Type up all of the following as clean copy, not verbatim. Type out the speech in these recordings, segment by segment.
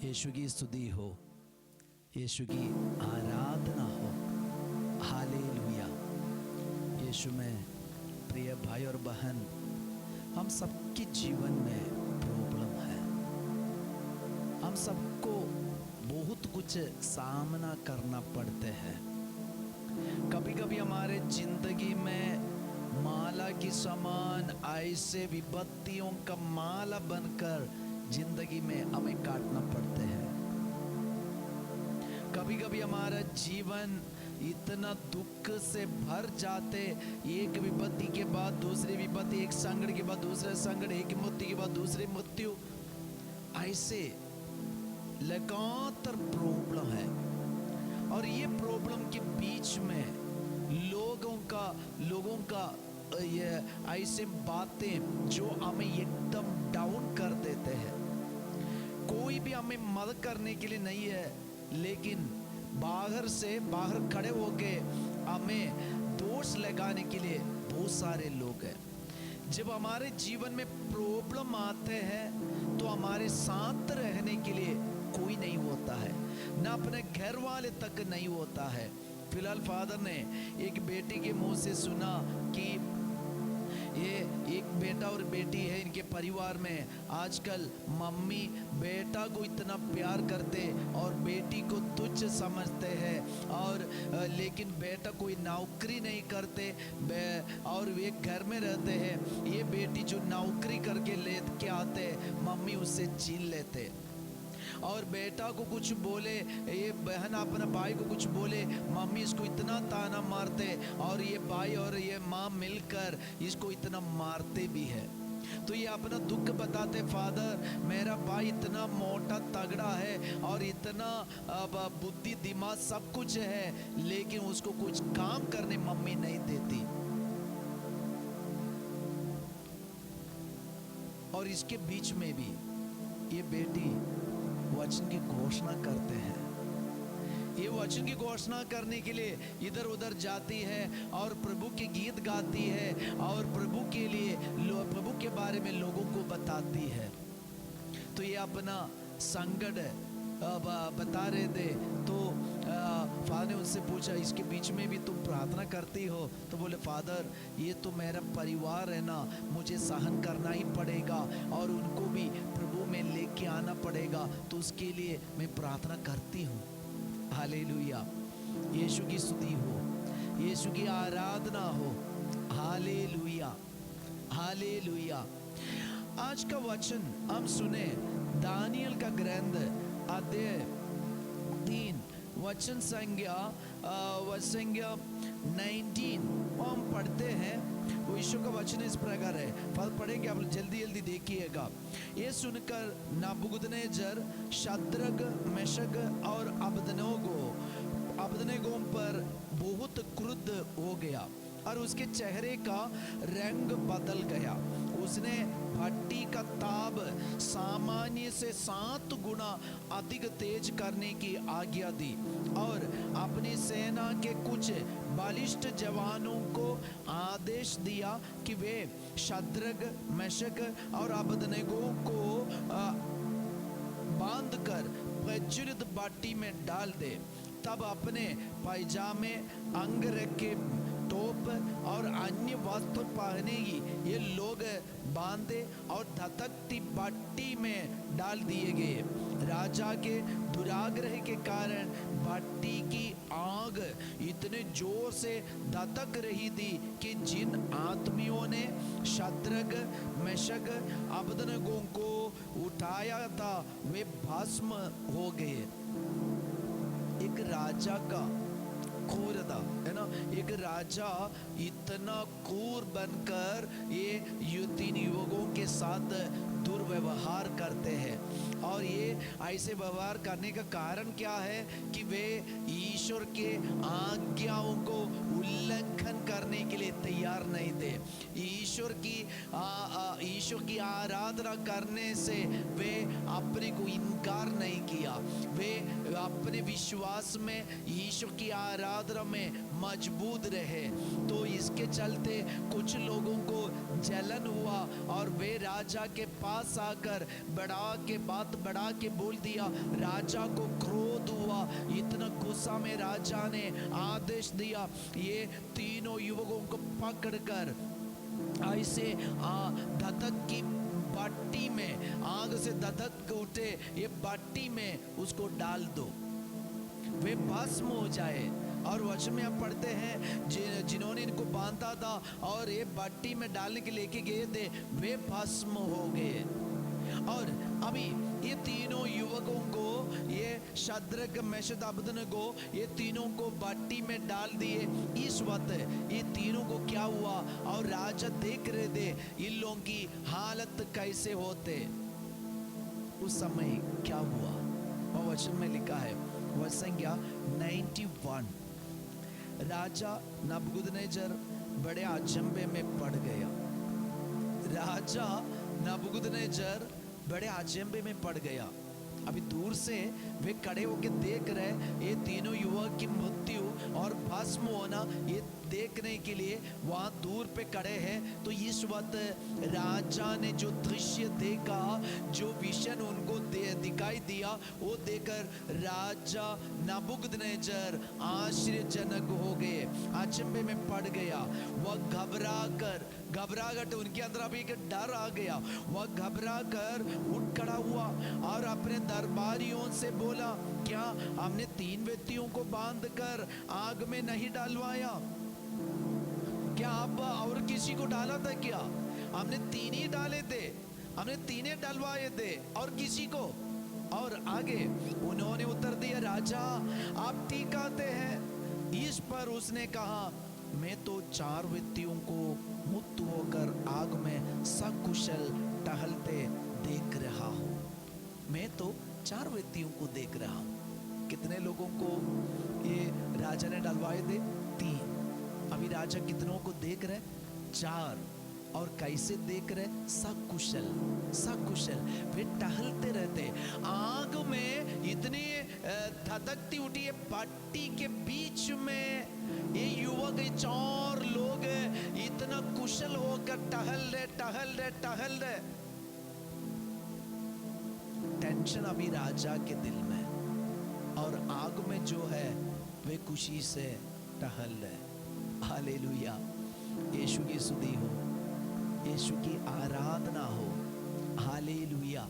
यीशु की स्तुति हो, यीशु की आराधना हो। हालेलुया। यीशु में प्रिय भाई और बहन, हम सबके जीवन में प्रॉब्लम है। हम सबको बहुत कुछ सामना करना पड़ते हैं। कभी कभी हमारे जिंदगी में माला की समान ऐसे विपत्तियों का माला बनकर जिंदगी में हमें काटना पड़ते हैं। कभी कभी हमारा जीवन इतना दुख से भर जाते, एक विपत्ति के बाद दूसरी विपत्ति, एक संकट के बाद दूसरा संकट, एक मृत्यु के बाद दूसरी मृत्यु, ऐसे लगातार प्रॉब्लम है। और ये प्रॉब्लम के बीच में लोगों का ये ऐसे बातें जो हमें एकदम डाउन कर देते हैं। कोई भी हमें मदद करने के लिए नहीं है, लेकिन बाहर खड़े होके हमें दोष लगाने के लिए बहुत सारे लोग हैं। जब हमारे जीवन में प्रॉब्लम आते हैं तो हमारे साथ रहने के लिए कोई नहीं होता है, ना अपने घर वाले तक नहीं होता है। फिलहाल फादर ने एक बेटी के मुंह से सुना कि ये एक बेटा और बेटी है, इनके परिवार में आजकल मम्मी बेटा को इतना प्यार करते और बेटी को तुच्छ समझते हैं, और लेकिन बेटा कोई नौकरी नहीं करते और वे घर में रहते हैं। ये बेटी जो नौकरी करके लेके आते, मम्मी उससे छीन लेते। और बेटा को कुछ बोले, ये बहन अपना भाई को कुछ बोले, मम्मी इसको इतना ताना मारते, और ये भाई और ये माँ मिलकर इसको इतना मारते भी है। तो ये अपना दुख बताते, फादर मेरा भाई इतना मोटा तगड़ा है और इतना बुद्धि दिमाग सब कुछ है, लेकिन उसको कुछ काम करने मम्मी नहीं देती। और इसके बीच में भी ये बेटी वचन की घोषणा करते हैं। ये वचन की घोषणा करने के लिए इधर उधर जाती है और प्रभु के गीत गाती है और प्रभु के लिए प्रभु के बारे में लोगों को बताती है। तो ये अपना संकट बता रहे थे। तो फादर ने उनसे पूछा, इसके बीच में भी तुम प्रार्थना करती हो? तो बोले, फादर ये तो मेरा परिवार है ना, मुझे सहन करना ही पड़ेगा और उनको भी प्रभु में लेके आना पड़ेगा, तो उसके लिए मैं प्रार्थना करती हूँ। हालेलुया। यीशु की स्तुति हो, यीशु की आराधना हो। Hallelujah, hallelujah. आज का वचन हम सुने दानियल का ग्रंथ अध्याय 3 वचन संज्ञा 19 हम पढ़ते हैं। वो यीशु का वचन इस प्रकार है, फल पढ़ेंगे, आप जल्दी जल्दी देखिएगा। ये सुनकर नबूकदनेस्सर शद्रक, मेशक और अबदनेगो पर बहुत क्रुद्ध हो गया और उसके चेहरे का रंग बदल गया। उसने भट्टी का ताप सामान्य से 7 गुना अधिक तेज करने की आज्ञा दी और अपनी सेना के कुछ बलिष्ठ जवानों को आदेश दिया कि वे शद्रक, मेशक और अबदनेगो को बांधकर प्रज्वलित भट्टी में डाल दे। तब अपने पैजामे, अंगरखे, टोप और अन्य वस्त्र पहनेगी ये लोग बांधे और धधकती भट्टी में डाल दिए गए। राजा के दुराग्रह के कारण भट्टी की आग इतने जोर से धधक रही थी कि जिन आदमियों ने शद्रक, मेशक, अबदनेगो को उठाया था वे भस्म हो गए। एक राजा का क्रूरता है ना, एक राजा इतना क्रूर बनकर ये 3 युवकों के साथ दुर्व्यवहार करते हैं। और ये ऐसे व्यवहार करने का कारण क्या है कि वे ईश्वर के आज्ञाओं को उल्लंघन करने के लिए तैयार नहीं थे। ईश्वर की आराधना करने से वे अपने को इनकार नहीं किया। वे अपने विश्वास में ईश्वर की आराधना में मजबूत रहे। तो इसके चलते कुछ लोगों को जलन हुआ और वे राजा के पास आकर बात बढ़ा के बोल दिया। राजा को क्रोध हुआ, इतना गुस्सा में राजा ने आदेश दिया, ये तीनों युवकों को पकड़कर ऐसे धधक की भट्टी में, आग से धधक उठे ये भट्टी में उसको डाल दो, वे भस्म हो जाए। और वचन में आप पढ़ते हैं जिन्होंने इनको बांधा था और ये भट्टी में डालने के लेके गए थे, वे भस्म हो गए। और अभी ये तीनों युवकों को, ये शद्रक मेशक अबेदनगो, ये तीनों को भट्टी में डाल दिए। इस वक्त ये तीनों को क्या हुआ, और राजा देख रहे थे इन लोगों की हालत कैसे होते। उस समय क्या हुआ, और वचन में लिखा है, वचन 91, राजा नबूकदनेस्सर बड़े अचंभे में पड़ गया। राजा नबूकदनेस्सर बड़े अचंभे में पड़ गया। अभी दूर से वे खड़े होकर देख रहे ये तीनों युवक की मृत्यु और भस्म होना, ये देखने के लिए वहां दूर पे खड़े हैं। तो इस वक्त राजा ने जो दृश्य देखा, जो विजन उनको दिखाई दिया, वो देखकर राजा नबूकदनेस्सर आश्चर्यजनक हो गए, अचंभे में पड़ गया। वह घबराहट उनके अंदर अभी एक डर आ गया। वह घबरा कर उठ खड़ा हुआ और अपने दरबारियों से बोला, क्या हमने 3 व्यक्तियों को बांध कर आग में नहीं डालवाया? क्या आप और किसी को डाला था क्या? हमने 3 ही डाले थे, हमने 3 ही डलवाए थे, और किसी को? और आगे उन्होंने उत्तर दिया, राजा आप ठीक कहते हैं। इस पर उसने कहा, मैं तो 4 व्यक्तियों को मुक्त होकर आग में सकुशल टहलते देख रहा हूँ। मैं तो 4 व्यक्तियों को देख रहा हूँ। कितने लोगों को ये राजा ने डलवाए थे? 3। अभी राजा कितनों को देख रहे? 4। और कैसे देख रहे? सकुशल, सकुशल वे टहलते रहते। आग में इतनी धधकती उठी है भट्टी के बीच में, ये युवक 4 लोग इतना कुशल होकर टहल रहे। टेंशन अभी राजा के दिल में, और आग में जो है वे खुशी से टहल रहे। हालेलुया, यीशु की स्तुति हो, यीशु की आराधना हो। हालेलुया।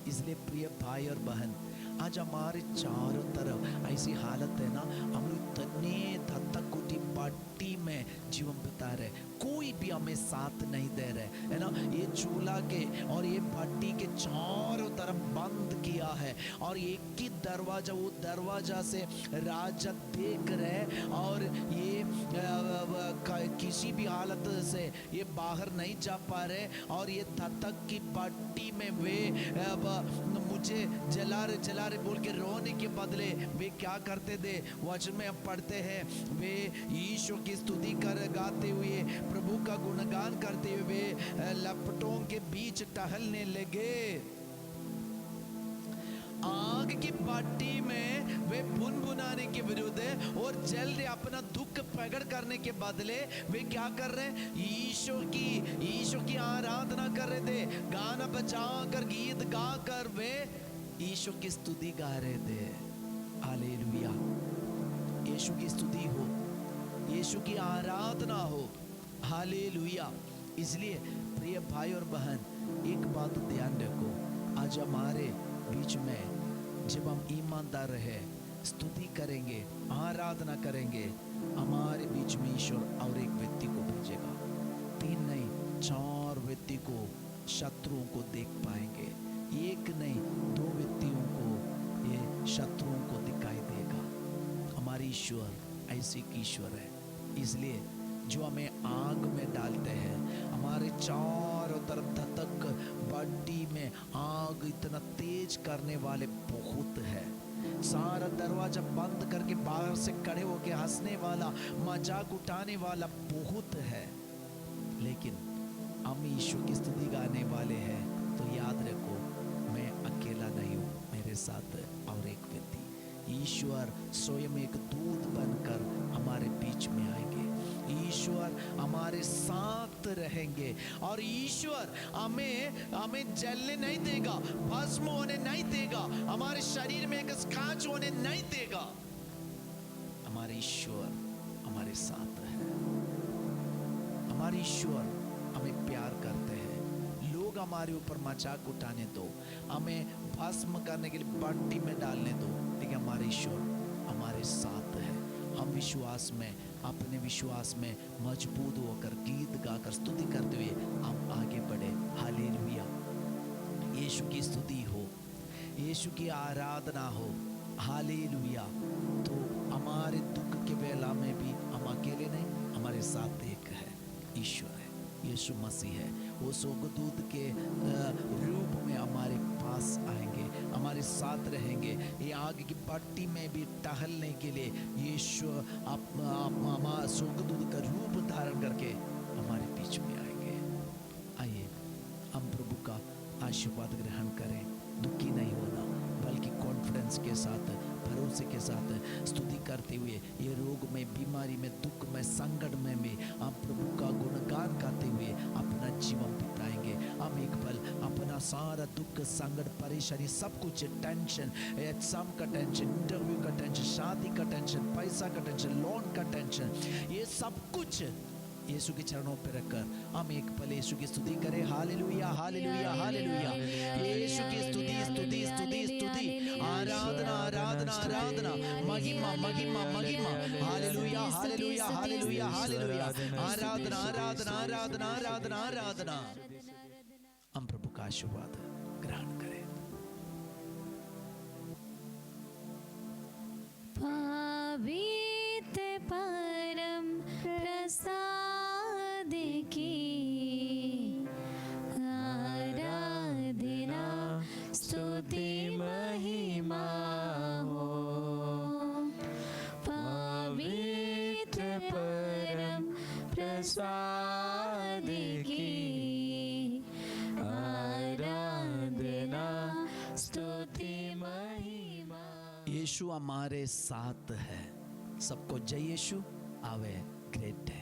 इसलिए प्रिय भाई और बहन, आज हमारे चारों तरफ ऐसी हालत है ना, हम लोग इतने धधक उठी भट्टी में जीवन बिता रहे, कोई भी हमें साथ नहीं दे रहे है ना। ये चूल्हा के और ये भट्टी के चारों तरफ बंद किया है, और एक ही दरवाजा, वो दरवाजा से राजा देख रहे, और ये किसी भी हालत से ये बाहर नहीं जा पा रहे। और ये धधक की भट्टी में वे मुझे जला रहे बोल के रोने के बदले वे क्या करते थे? वचन में हम पढ़ते हैं, वे यीशु की स्तुति गाते हुए, प्रभु का गुणगान करते हुए वे लपटों के बीच टहलने लगे। आग की भट्टी में वे भुनभुनाने के विरुद्ध और जल रहे अपना दुख प्रकट करने के बदले वे क्या कर रहे हैं? यीशु की आराधना कर रहे थे। गाना बजाकर, गीत गाकर वे यीशु की स्तुति गा रहे थे। हालेलुया, यीशु की स्तुति हो, यीशु की आराधना हो। हालेलुया। इसलिए प्रिय भाई और बहन, एक बात ध्यान रखो, आज हमारे बीच में जब हम ईमानदार रहे, स्तुति करेंगे, आराधना करेंगे, हमारे बीच में ईश्वर और एक व्यक्ति को भेजेगा। 3 नहीं 4 व्यक्ति को, शत्रुओं को देख पाएंगे। 1 नहीं 2 व्यक्तियों को ये शत्रुओं को दिखाई देगा। हमारी ईश्वर ऐसी की ईश्वर है। इसलिए जो हमें आग में डालते हैं, हमारे चारों तरफ धधक भट्टी में आग इतना तेज करने वाले बहुत है। सारा दरवाजा बंद करके बाहर से खड़े होके हंसने वाला, मजाक उठाने वाला बहुत है। लेकिन हम यीशु की स्तुति गाने वाले हैं, तो याद रखो, मैं अकेला नहीं हूँ, मेरे साथ और एक व्यक्ति, ईश्वर स्वयं एक दूत बनकर हमारे बीच में आएंगे। ईश्वर हमारे साथ रहेंगे और ईश्वर हमें जलने नहीं देगा, भस्म होने नहीं देगा, हमारे शरीर में एक स्काच होने नहीं देगा। हमारे ईश्वर हमारे साथ है। हमारे ईश्वर हमें प्यार करते हैं। लोग हमारे ऊपर मजाक उठाने दो, हमें भस्म करने के लिए भट्टी में डालने दो, लेकिन हमारे ईश्वर हमारे साथ है। हम विश्वास में, अपने विश्वास में मजबूत होकर गीत गाकर स्तुति करते हुए हम आगे बढ़े। हालेलुया। यीशु की स्तुति हो, यीशु की आराधना हो। हालेलुया। तो हमारे दुख के वेला में भी हम अकेले नहीं, हमारे साथ एक है, ईश्वर है, यीशु मसीह है। वो स्वर्गदूत के रूप में हमारे पास आएंगे, हमारे साथ रहेंगे। ये आग की भट्टी में भी टहलने के लिए यीशु स्वर्गदूत का रूप धारण करके हमारे बीच में आएंगे। आइए हम प्रभु का आशीर्वाद ग्रहण करें। दुखी नहीं होना, बल्कि कॉन्फिडेंस के साथ, भरोसे के साथ स्तुति करते हुए ये रोग में, बीमारी में, दुख में, संकट में भी हम प्रभु का गुणगान गाते हुए अपना जीवन बिताएंगे। हम एक पल अपना सारा दुख, संकट, परेशानी, सब कुछ, टेंशन, एग्जाम का टेंशन, इंटरव्यू का टेंशन, शादी का टेंशन, पैसा का टेंशन, लोन का टेंशन, ये सब कुछ यीशु के चरणों पर रखकर हम एक पल यीशु की स्तुति करें। हालेलुया, हालेलुया, हालेलुया। यीशु की स्तुति, स्तुति, स्तुति, स्तुति, आराधना, आराधना, आराधना, महिमा, महिमा, महिमा। हालेलुया, हालेलुया, हालेलुया, हालेलुया। आराधना, आराधना, आराधना, आराधना, आराधना। हम प्रभु का आशीर्वाद ग्रहण करें। पवित्र परम प्रसाद की आराधना, स्तुति, महिमा हो। पवित्र परम प्रसाद की आराधना, स्तुति, महिमा। यीशु हमारे साथ है। सबको जय यीशु। आवे ग्रेट डे।